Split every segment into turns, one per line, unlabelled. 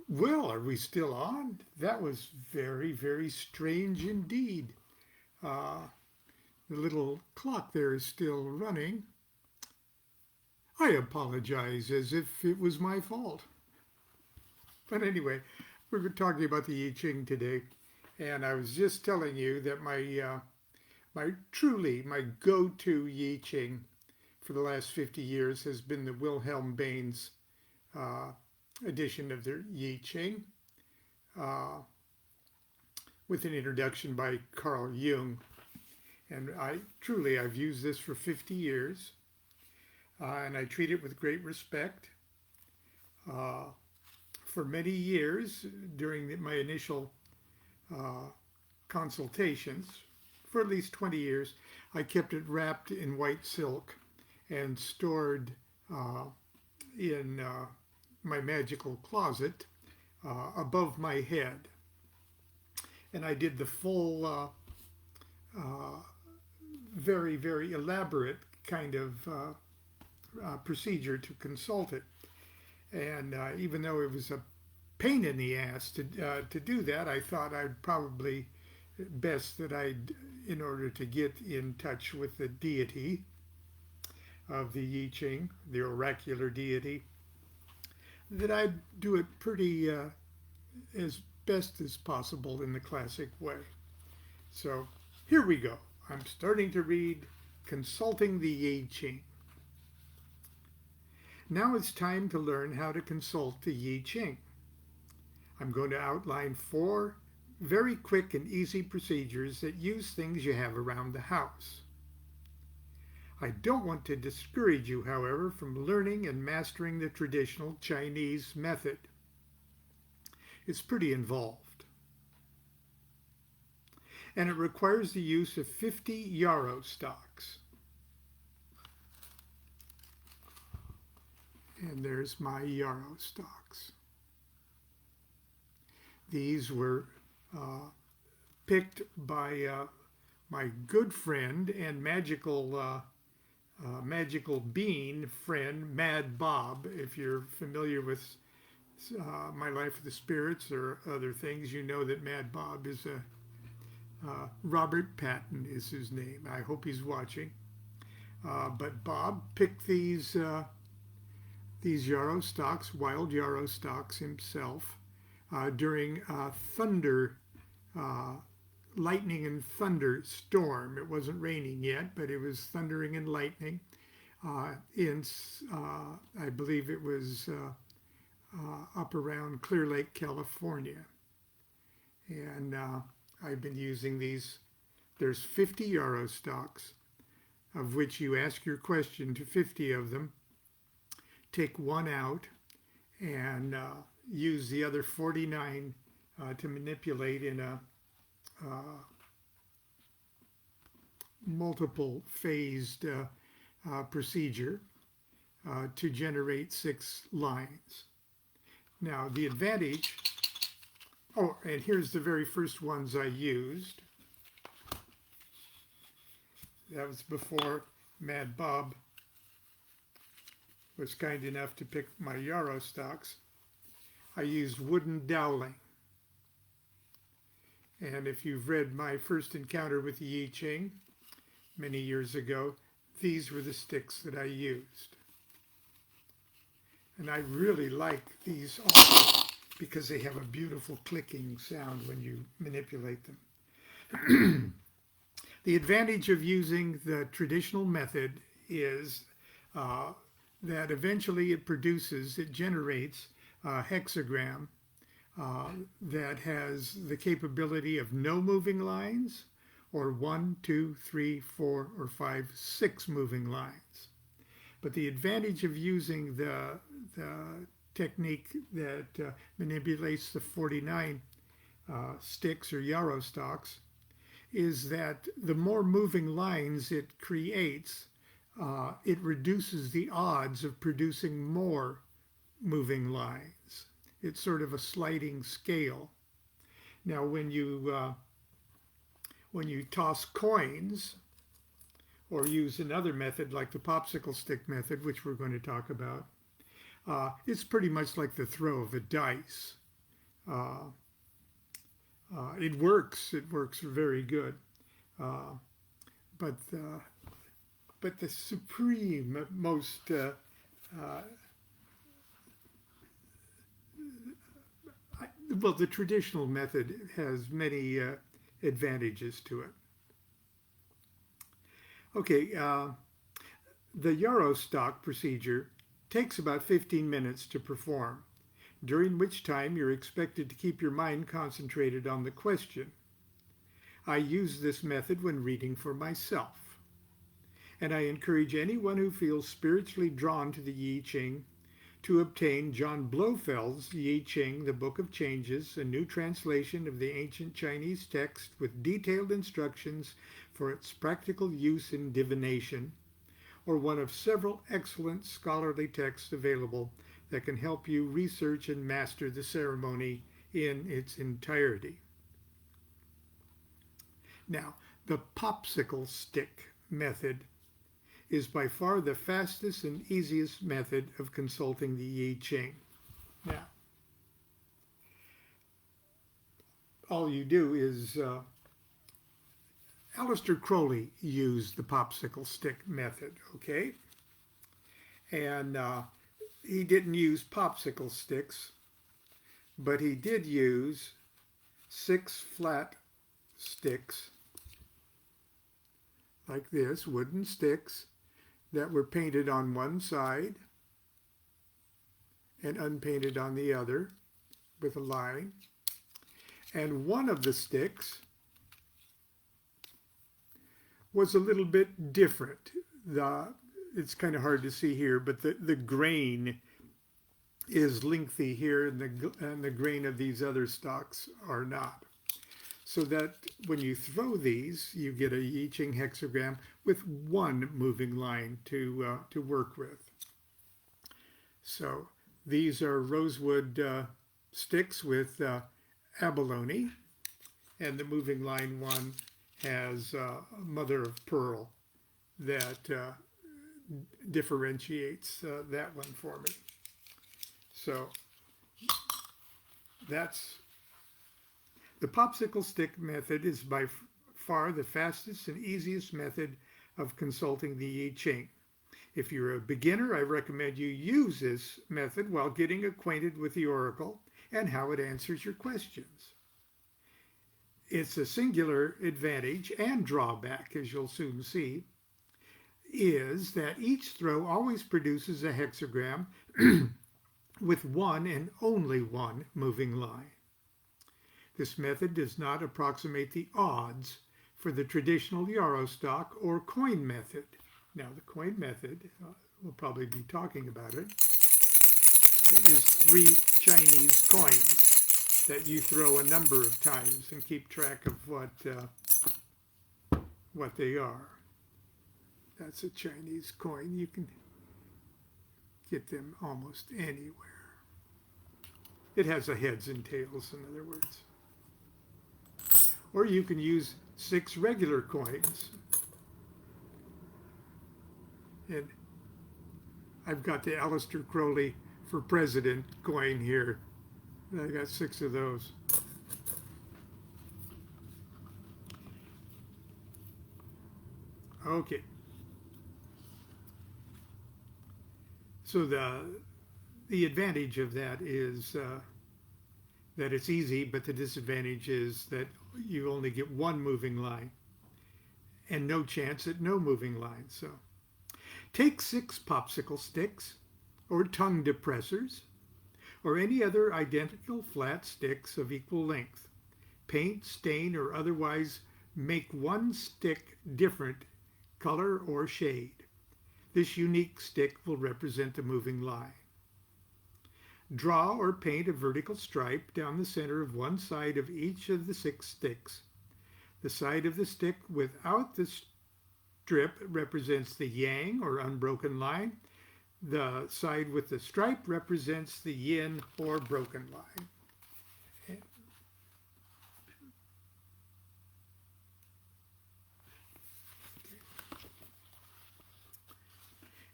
Well, are we still on? That was very, very strange indeed. Uh, the little clock there is still running. I apologize as if it was my fault. But anyway, we're talking about the I Ching today. And I was just telling you that my go-to I Ching for the last 50 years has been the Wilhelm Baines uh, edition of the I Ching, uh, with an introduction by Carl Jung. And I've used this for 50 years, and I treat it with great respect. Uh, for many years during my initial uh, consultations, for at least 20 years, I kept it wrapped in white silk and stored uh, in my magical closet above my head. And I did the full, uh, very, very elaborate kind of procedure to consult it. And even though it was a pain in the ass to do that, I thought I'd probably best that in order to get in touch with the deity of the I Ching, the oracular deity, that I'd do it pretty as best as possible in the classic way. So here we go. I'm starting to read Consulting the I Ching. Now it's time to learn how to consult the I Ching. I'm going to outline 4 very quick and easy procedures that use things you have around the house. I don't want to discourage you, however, from learning and mastering the traditional Chinese method. It's pretty involved. And it requires the use of 50 yarrow stalks. And there's my yarrow stalks. These were picked by my good friend and magical bean friend, Mad Bob. If you're familiar with My Life with the Spirits or other things, you know that Mad Bob is Robert Patton is his name. I hope he's watching. But Bob picked these yarrow stalks, wild yarrow stalks himself, during a lightning and thunder storm. It wasn't raining yet, but it was thundering and lightning. I believe it was up around Clear Lake, California. And I've been using these. There's 50 yarrow stalks, of which you ask your question to 50 of them, take one out, and use the other 49 to manipulate in a multiple phased procedure to generate 6 lines. Now the advantage, and here's the very first ones I used. That was before Mad Bob was kind enough to pick my yarrow stalks. I used wooden dowling. And if you've read my first encounter with the I Ching many years ago, these were the sticks that I used. And I really like these also because they have a beautiful clicking sound when you manipulate them. The advantage of using the traditional method is that eventually it generates a hexagram that has the capability of no moving lines, or 1, 2, 3, 4, or 5, 6 moving lines. But the advantage of using the technique that manipulates the 49 sticks or yarrow stalks is that the more moving lines it creates, it reduces the odds of producing more moving lines. It's sort of a sliding scale. Now, when you toss coins, or use another method like the popsicle stick method, which we're going to talk about, it's pretty much like the throw of a dice. Uh, it works. It works very good. Uh, but but the supreme, most uh, well, the traditional method has many advantages to it. Okay, the yarrow stock procedure takes about 15 minutes to perform, during which time you're expected to keep your mind concentrated on the question. I use this method when reading for myself, and I encourage anyone who feels spiritually drawn to the I Ching to obtain John Blofeld's I Ching, the Book of Changes, a new translation of the ancient Chinese text with detailed instructions for its practical use in divination, or one of several excellent scholarly texts available that can help you research and master the ceremony in its entirety. Now, the popsicle stick method is by far the fastest and easiest method of consulting the I Ching. Now, all you do is, Aleister Crowley used the popsicle stick method, okay? And he didn't use popsicle sticks, but he did use 6 flat sticks like this, wooden sticks that were painted on one side and unpainted on the other with a line. And one of the sticks was a little bit different. It's kind of hard to see here, but the grain is lengthy here, and the grain of these other stalks are not. So that when you throw these, you get a I Ching hexagram with one moving line to work with. So these are rosewood sticks with abalone, and the moving line one has mother of pearl that differentiates that one for me. So that's the popsicle stick method is by far the fastest and easiest method of consulting the I Ching. If you're a beginner, I recommend you use this method while getting acquainted with the oracle and how it answers your questions. Its a singular advantage and drawback, as you'll soon see, is that each throw always produces a hexagram with one and only one moving line. This method does not approximate the odds for the traditional yarrow stock or coin method. Now, the coin method, we'll probably be talking about it, is 3 Chinese coins that you throw a number of times and keep track of what they are. That's a Chinese coin. You can get them almost anywhere. It has a heads and tails, in other words. Or you can use 6 regular coins. And I've got the Aleister Crowley for President coin here. I got 6 of those. Okay. So the advantage of that is that it's easy, but the disadvantage is that you only get one moving line and no chance at no moving line. So take 6 popsicle sticks or tongue depressors or any other identical flat sticks of equal length. Paint, stain, or otherwise make one stick different color or shade. This unique stick will represent the moving line. Draw or paint a vertical stripe down the center of one side of each of the 6 sticks. The side of the stick without the strip represents the yang or unbroken line. The side with the stripe represents the yin or broken line.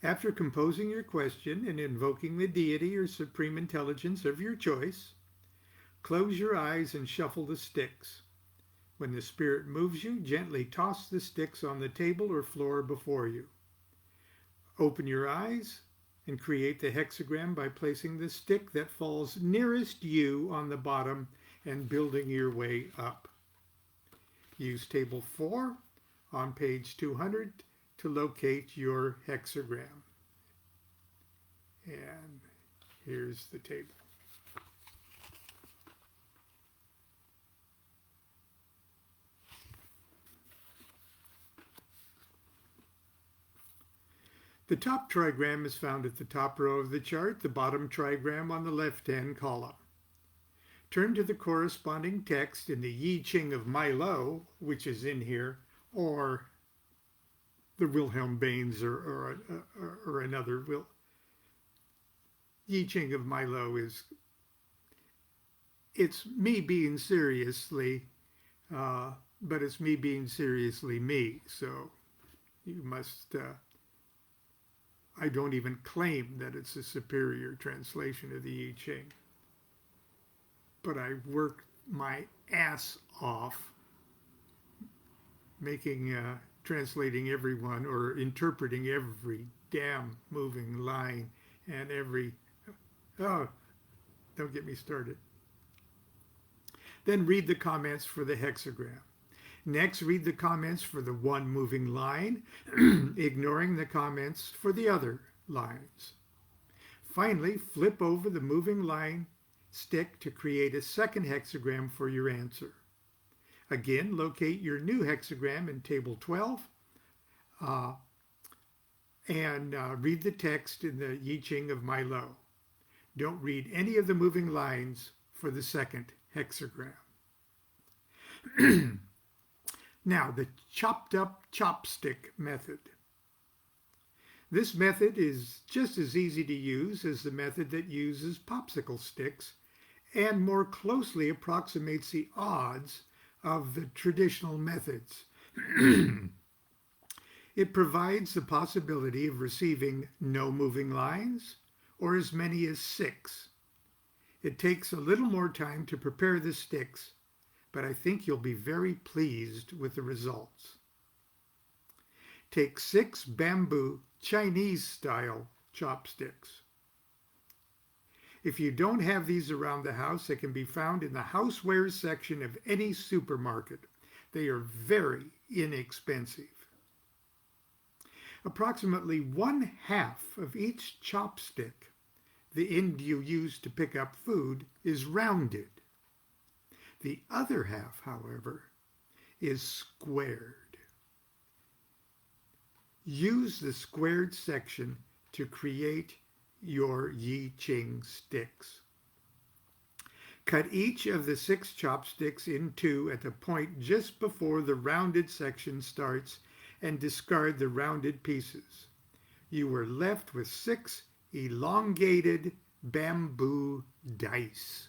After composing your question and invoking the deity or supreme intelligence of your choice, Close your eyes and shuffle the sticks. When the spirit moves you, gently toss the sticks on the table or floor before you. Open your eyes and create the hexagram by placing the stick that falls nearest you on the bottom and building your way up. Use table 4 on page 200 to locate your hexagram. And here's the table. The top trigram is found at the top row of the chart, the bottom trigram on the left-hand column. Turn to the corresponding text in the Yi Ching of Milo, which is in here, or the Wilhelm Baines or another. Yi Ching of Milo it's me being seriously, but it's me being seriously me. So you must... I don't even claim that it's a superior translation of the I Ching. But I worked my ass off translating everyone or interpreting every damn moving line and don't get me started. Then read the comments for the hexagram. Next, read the comments for the one moving line, ignoring the comments for the other lines. Finally, flip over the moving line stick to create a second hexagram for your answer. Again, locate your new hexagram in table 12 and read the text in the Yi Ching of Milo. Don't read any of the moving lines for the second hexagram. Now, the chopped up chopstick method. This method is just as easy to use as the method that uses popsicle sticks and more closely approximates the odds of the traditional methods. It provides the possibility of receiving no moving lines or as many as 6. It takes a little more time to prepare the sticks, but I think you'll be very pleased with the results. Take 6 bamboo Chinese-style chopsticks. If you don't have these around the house, they can be found in the housewares section of any supermarket. They are very inexpensive. Approximately 1/2 of each chopstick, the end you use to pick up food, is rounded. The other half, however, is squared. Use the squared section to create your Yi Ching sticks. Cut each of the 6 chopsticks in 2 at the point just before the rounded section starts and discard the rounded pieces. You are left with 6 elongated bamboo dice,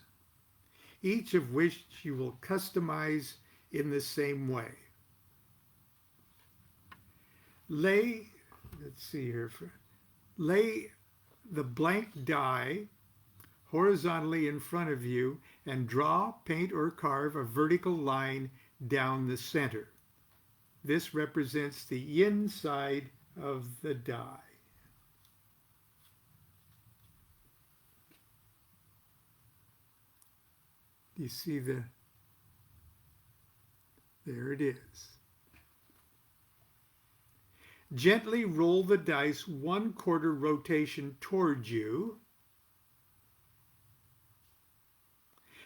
each of which you will customize in the same way. Lay the blank die horizontally in front of you and draw, paint, or carve a vertical line down the center. This represents the inside of the die. You see there it is. Gently roll the dice 1/4 rotation towards you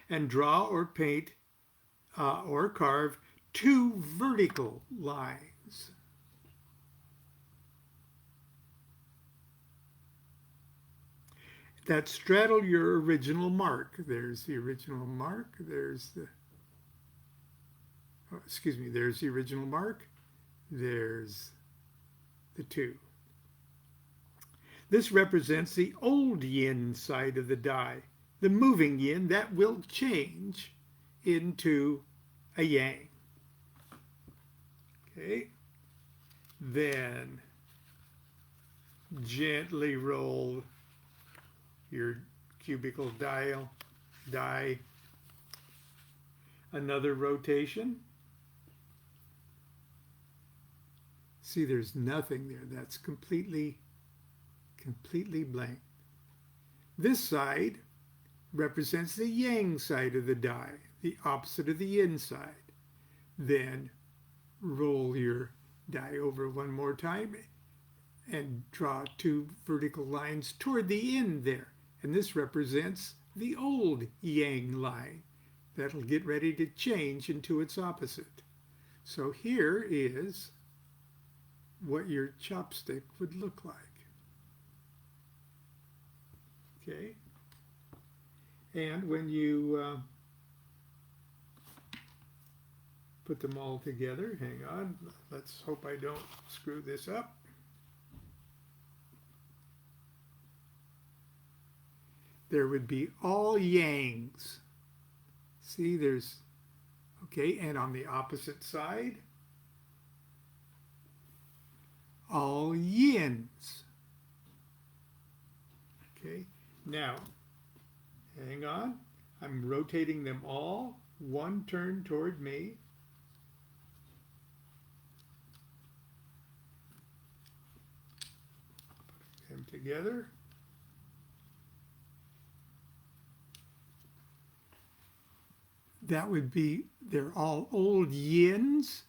and draw or paint or carve 2 vertical lines. That straddle your original mark. There's the original mark. There's the original mark. There's the 2. This represents the old yin side of the die, the moving yin that will change into a yang. Okay. Then gently roll your cubical die Another rotation. See, there's nothing there. That's completely blank. This side represents the yang side of the die, the opposite of the yin side. Then roll your die over one more time and draw two vertical lines toward the end there. And this represents the old yang line. That'll get ready to change into its opposite. So here is what your chopstick would look like. Okay? And when you put them all together, hang on, let's hope I don't screw this up. There would be all yangs. See, there's, okay, and on the opposite side, all yins. Okay, now, hang on, I'm rotating them all one turn toward me. Put them together. That would be, they're all old yins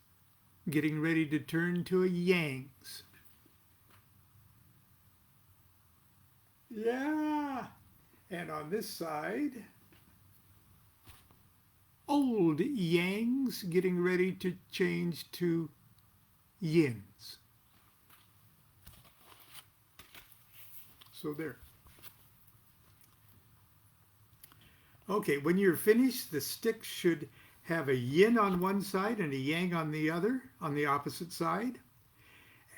getting ready to turn to a yangs. Yeah. And on this side, old yangs getting ready to change to yins. So there. Okay, when you're finished, the stick should have a yin on one side and a yang on the other, on the opposite side,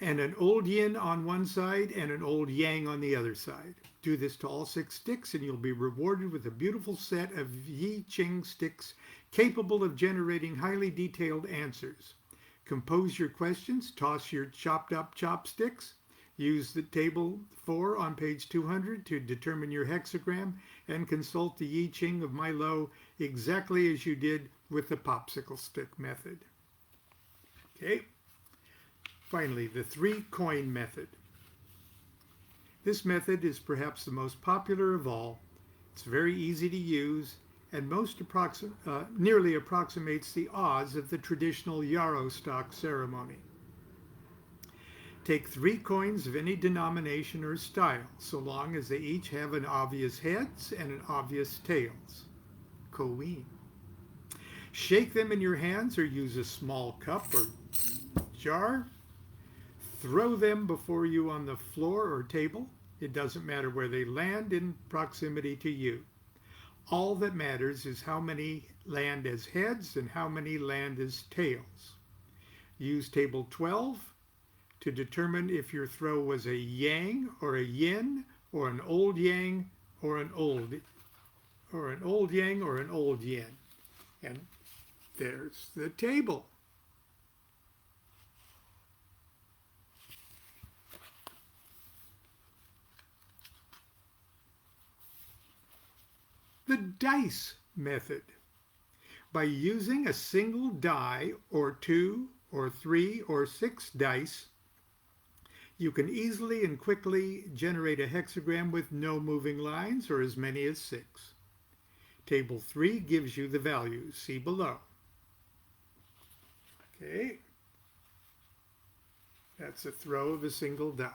and an old yin on one side and an old yang on the other side. Do this to all 6 sticks and you'll be rewarded with a beautiful set of Yi Ching sticks capable of generating highly detailed answers. Compose your questions, toss your chopped up chopsticks, use the table 4 on page 200 to determine your hexagram, and consult the Yi Ching of Milo exactly as you did with the popsicle stick method. Okay. Finally, the 3-coin method. This method is perhaps the most popular of all. It's very easy to use and nearly approximates the odds of the traditional yarrow stock ceremony. Take 3 coins of any denomination or style, so long as they each have an obvious heads and an obvious tails. Coin. Shake them in your hands or use a small cup or jar. Throw them before you on the floor or table. It doesn't matter where they land in proximity to you. All that matters is how many land as heads and how many land as tails. Use table 12 to determine if your throw was a yang or a yin or an old yang or an old yang or an old yin. And there's the table. The dice method. By using a single die or 2 or 3 or 6 dice, you can easily and quickly generate a hexagram with no moving lines or as many as 6. Table 3 gives you the values. See below. Okay. That's a throw of a single die.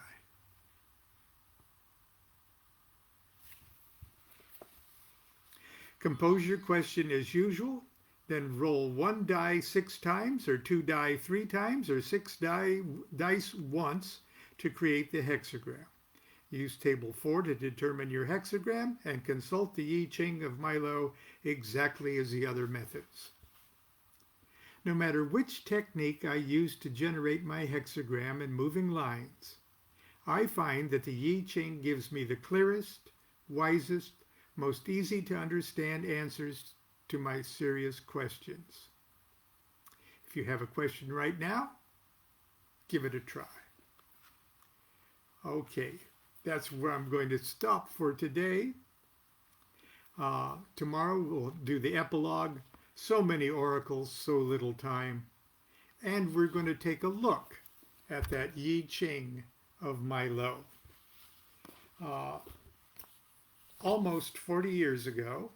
Compose your question as usual, then roll 1 die 6 times, or 2 die 3 times, or 6 dice once to create the hexagram. Use table 4 to determine your hexagram and consult the Yi Ching of Milo exactly as the other methods. No matter which technique I use to generate my hexagram and moving lines, I find that the Yi Ching gives me the clearest, wisest, most easy to understand answers to my serious questions. If you have a question right now, give it a try. Okay, that's where I'm going to stop for today. Tomorrow we'll do the epilogue So many oracles, so little time. And we're going to take a look at that Yi Ching of Milo. Uh, Almost 40 years ago,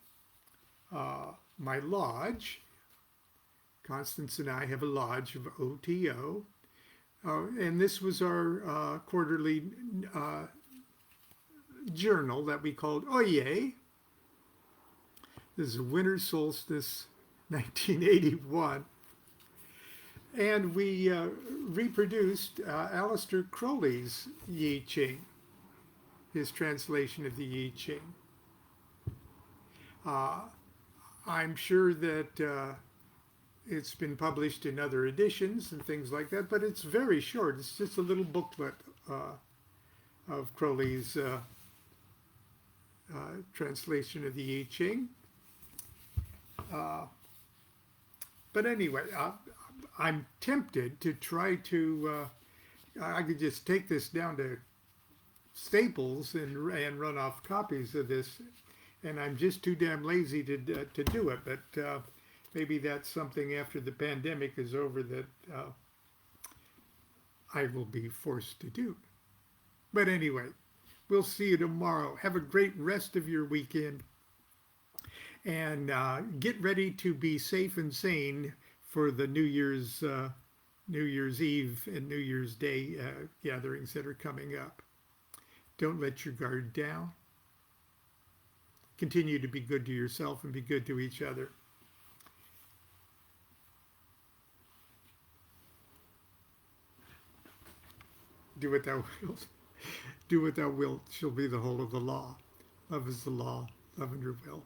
my lodge, Constance and I have a lodge of OTO, and this was our quarterly journal that we called Oye. This is winter solstice 1981. And we reproduced Aleister Crowley's Yi Ching, his translation of the Yi Ching. I'm sure that it's been published in other editions and things like that, but it's very short. It's just a little booklet of Crowley's translation of the Yi Ching. But anyway, I'm tempted to try to, I could just take this down to Staples and run off copies of this, and I'm just too damn lazy to do it, but maybe that's something after the pandemic is over that I will be forced to do. But anyway, we'll see you tomorrow. Have a great rest of your weekend, and get ready to be safe and sane for the New Year's Eve and New Year's Day gatherings that are coming up. Don't let your guard down. Continue to be good to yourself and be good to each other. Do what thou wilt. Do what thou wilt shall be the whole of the law. Love is the law. Love and your will.